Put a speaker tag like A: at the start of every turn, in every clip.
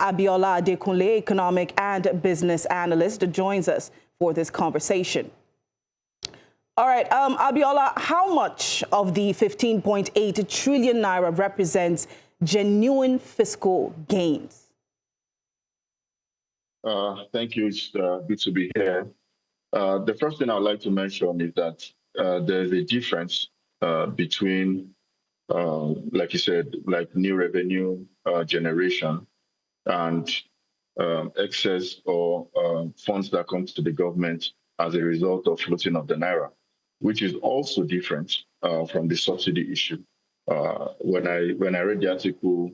A: Abiola Adekunle, economic and business analyst, joins us for this conversation. All right, Abiola, how much of the 15.8 trillion naira represents genuine fiscal gains?
B: Thank you. It's good to be here. The first thing I'd like to mention is that there's a difference between, like you said, like new revenue generation and excess or funds that come to the government as a result of floating of the naira, which is also different from the subsidy issue. When I read the article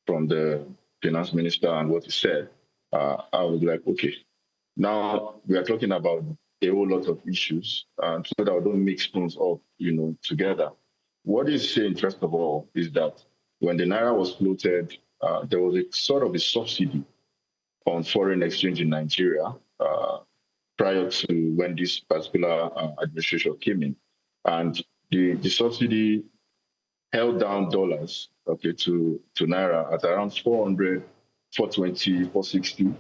B: from the Finance Minister and what he said, I was like, okay, now we are talking about a whole lot of issues, so that we don't mix things up, together. What he's saying, first of all, is that when the naira was floated, there was a sort of a subsidy on foreign exchange in Nigeria prior to when this particular administration came in, and the subsidy held down dollars, okay, to naira at around 400, 420, 460,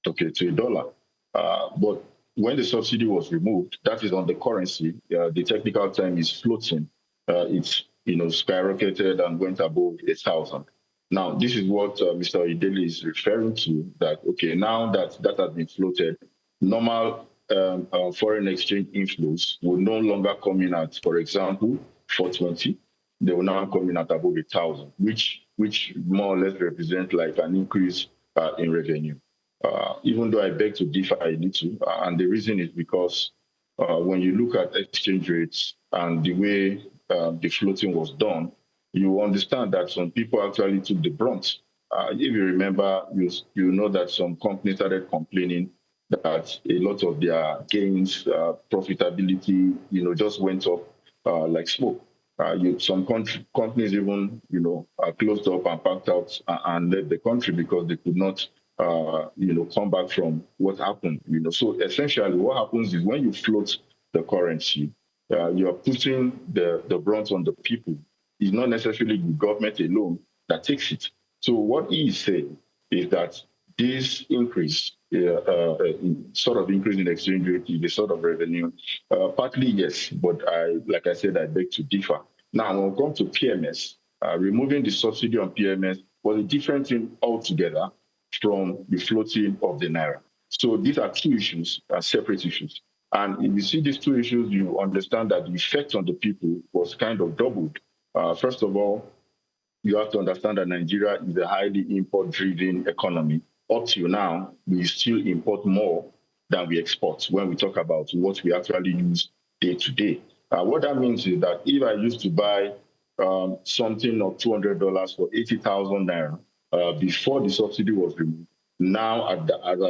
B: okay, to a dollar. But when the subsidy was removed, that is on the currency. The technical term is floating. It's skyrocketed and went above 1,000. Now, this is what Mr. Oyedele is referring to. That okay, now that has been floated, normal foreign exchange inflows will no longer come in at, for example, 420. They will now come in at above 1,000, which more or less represent like an increase in revenue. Even though I beg to differ a little, and the reason is because when you look at exchange rates and the way the floating was done, you understand that some people actually took the brunt. If you remember, you know that some companies started complaining that a lot of their gains, profitability, just went up like smoke. Some companies even, closed up and packed out and left the country because they could not, come back from what happened. So essentially, what happens is when you float the currency, you are putting the brunt on the people. It's not necessarily the government alone that takes it. So what he is saying is that this increase, sort of increase in exchange rate, is a sort of revenue. Partly yes, but like I said, I beg to differ. Now, when we come to PMS, removing the subsidy on PMS was a different thing altogether from the floating of the naira. So these are two issues, separate issues. And if you see these two issues, you understand that the effect on the people was kind of doubled. First of all, you have to understand that Nigeria is a highly import-driven economy. Up till now, we still import more than we export when we talk about what we actually use day to day. What that means is that if I used to buy something of $200 for 80,000 naira before the subsidy was removed, now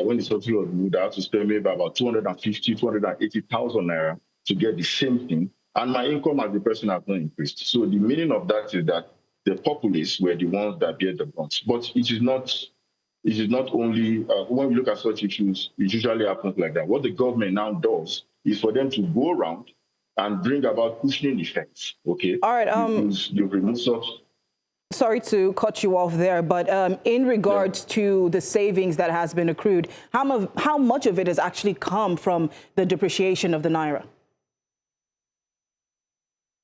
B: when the subsidy was removed, I have to spend maybe about 250, 280,000 naira to get the same thing, and my income as a person has not increased. So the meaning of that is that the populace were the ones that bear the brunt. But it is not only, when we look at such issues, it usually happens like that. What the government now does is for them to go around and bring about cushioning effects, okay?
A: All right.
B: You remove such.
A: Sorry to cut you off there, but in regards to the savings that has been accrued, how much of it has actually come from the depreciation of the naira?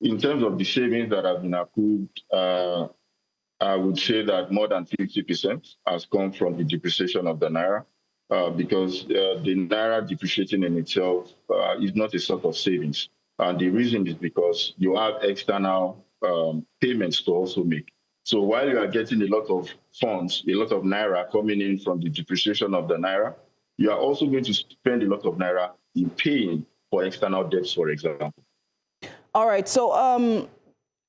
B: In terms of the savings that have been accrued, I would say that more than 50% has come from the depreciation of the naira, because the naira depreciating in itself is not a sort of savings. And the reason is because you have external payments to also make. So while you are getting a lot of funds, a lot of naira coming in from the depreciation of the naira, you are also going to spend a lot of naira in paying for external debts, for example.
A: All right. So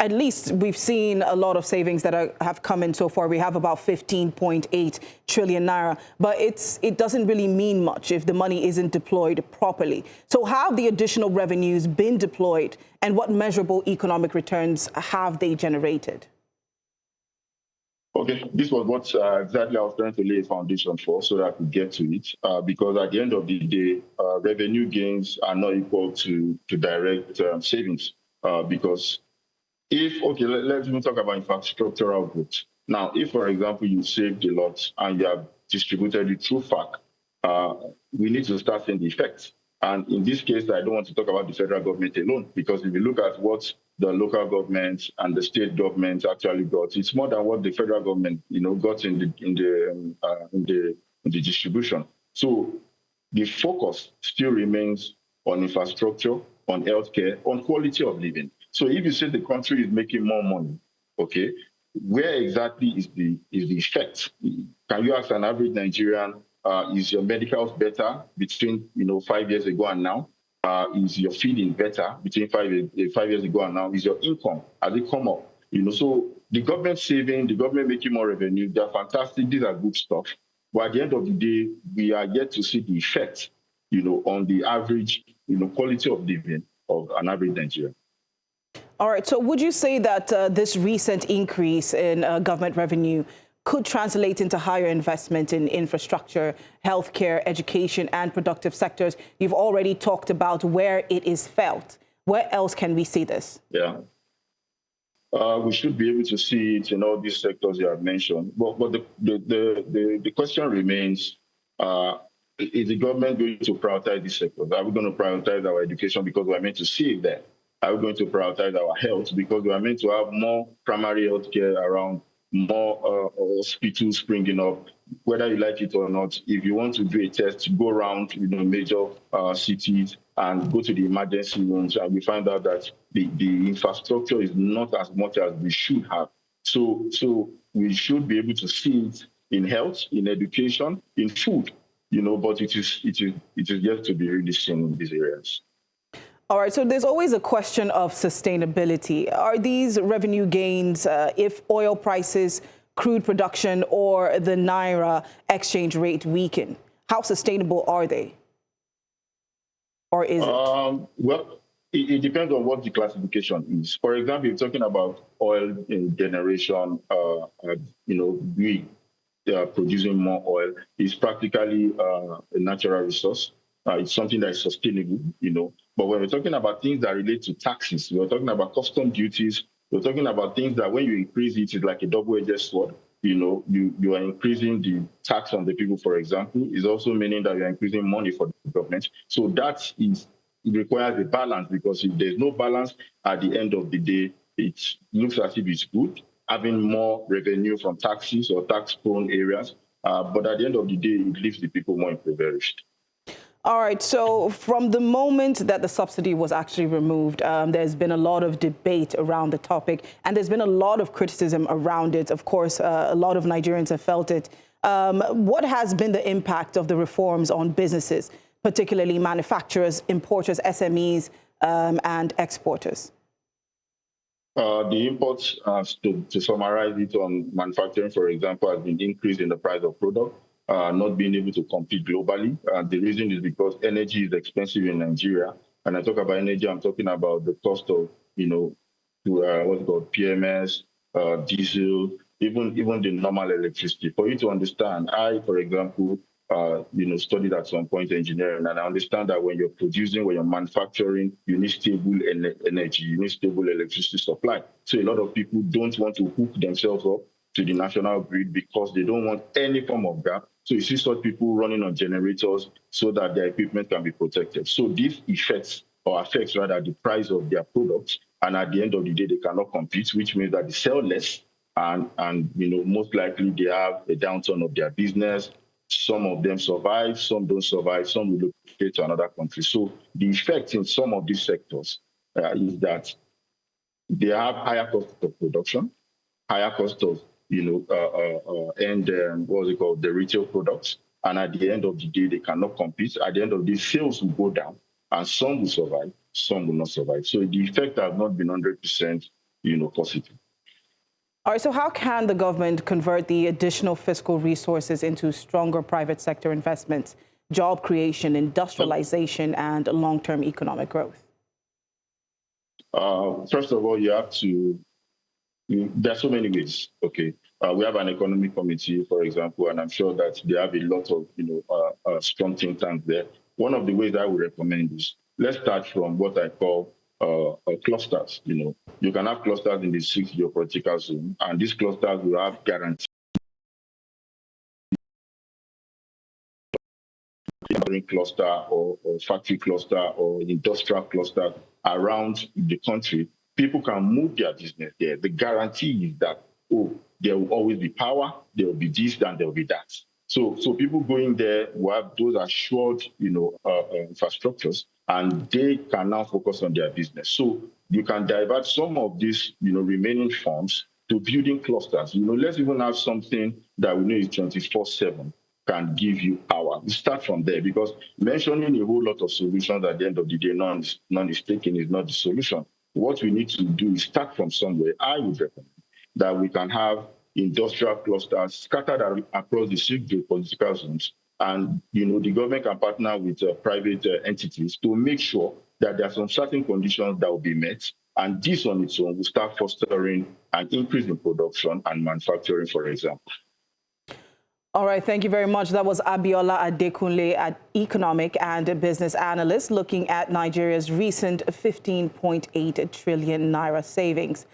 A: at least we've seen a lot of savings that have come in so far. We have about 15.8 trillion naira, but it doesn't really mean much if the money isn't deployed properly. So how have the additional revenues been deployed, and what measurable economic returns have they generated?
B: Okay, this was what exactly I was trying to lay a foundation for so that I could get to it. Because at the end of the day, revenue gains are not equal to direct savings. Because let's even talk about infrastructural growth. Now, if, for example, you saved a lot and you have distributed it through FAC, we need to start seeing the effects. And in this case, I don't want to talk about the federal government alone, because if you look at what the local governments and the state governments actually got, it's more than what the federal government, got in the distribution. So the focus still remains on infrastructure, on healthcare, on quality of living. So if you say the country is making more money, okay, where exactly is the effect? Can you ask an average Nigerian, is your medical better between 5 years ago and now? Is your feeding better between 5 years ago and now? Is your income, has it come up? So the government saving, the government making more revenue, they're fantastic, these are good stuff. But at the end of the day, we are yet to see the effect, on the average, quality of living of an average Nigerian.
A: All right. So would you say that this recent increase in government revenue could translate into higher investment in infrastructure, healthcare, education, and productive sectors? You've already talked about where it is felt. Where else can we see this?
B: Yeah. We should be able to see it in all these sectors you have mentioned. But the question remains, is the government going to prioritize these sectors? Are we going to prioritize our education because we're meant to see it there? Are we going to prioritize our health because we are meant to have more primary health care around, more hospitals springing up? Whether you like it or not, if you want to do a test, go around major cities and go to the emergency rooms, and we find out that the infrastructure is not as much as we should have. So we should be able to see it in health, in education, in food, but it is yet to be really seen in these areas.
A: All right, so there's always a question of sustainability. Are these revenue gains, if oil prices, crude production, or the naira exchange rate weaken, how sustainable are they? Or is it?
B: Well, it depends on what the classification is. For example, if you're talking about oil generation, we are producing more oil. It's practically a natural resource. It's something that is sustainable, But when we're talking about things that relate to taxes, we're talking about custom duties, we're talking about things that when you increase it, it's like a double-edged sword. You are increasing the tax on the people, for example, is also meaning that you're increasing money for the government. So it requires a balance, because if there's no balance, at the end of the day, it looks as if it's good, having more revenue from taxes or tax-prone areas. But at the end of the day, it leaves the people more impoverished.
A: All right. So from the moment that the subsidy was actually removed, there's been a lot of debate around the topic, and there's been a lot of criticism around it. Of course, a lot of Nigerians have felt it. What has been the impact of the reforms on businesses, particularly manufacturers, importers, SMEs, and exporters?
B: The imports, to summarize it on manufacturing, for example, has been increased in the price of product. Not being able to compete globally. The reason is because energy is expensive in Nigeria. And I talk about energy, I'm talking about the cost of, what's called PMS, diesel, even the normal electricity. For you to understand, I, for example, studied at some point engineering, and I understand that when you're producing, when you're manufacturing, you need stable energy, you need stable electricity supply. So a lot of people don't want to hook themselves up to the national grid because they don't want any form of gap. So you see such people running on generators so that their equipment can be protected. So this affects the price of their products. And at the end of the day, they cannot compete, which means that they sell less. And most likely they have a downturn of their business. Some of them survive, some don't survive, some relocate to another country. So the effect in some of these sectors is that they have higher cost of production, higher cost of the retail products. And at the end of the day, they cannot compete. At the end of the day, sales will go down, and some will survive, some will not survive. So the effect has not been 100%, positive.
A: All right, so how can the government convert the additional fiscal resources into stronger private sector investments, job creation, industrialization, and long-term economic growth?
B: First of all, there are so many ways, okay? We have an economic committee, for example, and I'm sure that they have a lot of strong think tanks there. One of the ways I would recommend is, let's start from what I call clusters. You can have clusters in the 6 geopolitical zone, and these clusters will have guaranteed cluster or factory cluster or industrial cluster around the country. People can move their business there. The guarantee is that, there will always be power, there will be this, and there will be that. So people going there will have those assured, infrastructures, and they can now focus on their business. So you can divert some of these, remaining funds to building clusters. Let's even have something that we know is 24/7 can give you power. We start from there, because mentioning a whole lot of solutions at the end of the day, none is taken, is not the solution. What we need to do is start from somewhere. I would recommend that we can have industrial clusters scattered across the 6 geopolitical zones, and the government can partner with private entities to make sure that there are some certain conditions that will be met, and this on its own will start fostering an increase in production and manufacturing, for example.
A: All right, thank you very much. That was Abiola Adekunle, an economic and business analyst, looking at Nigeria's recent 15.8 trillion naira savings.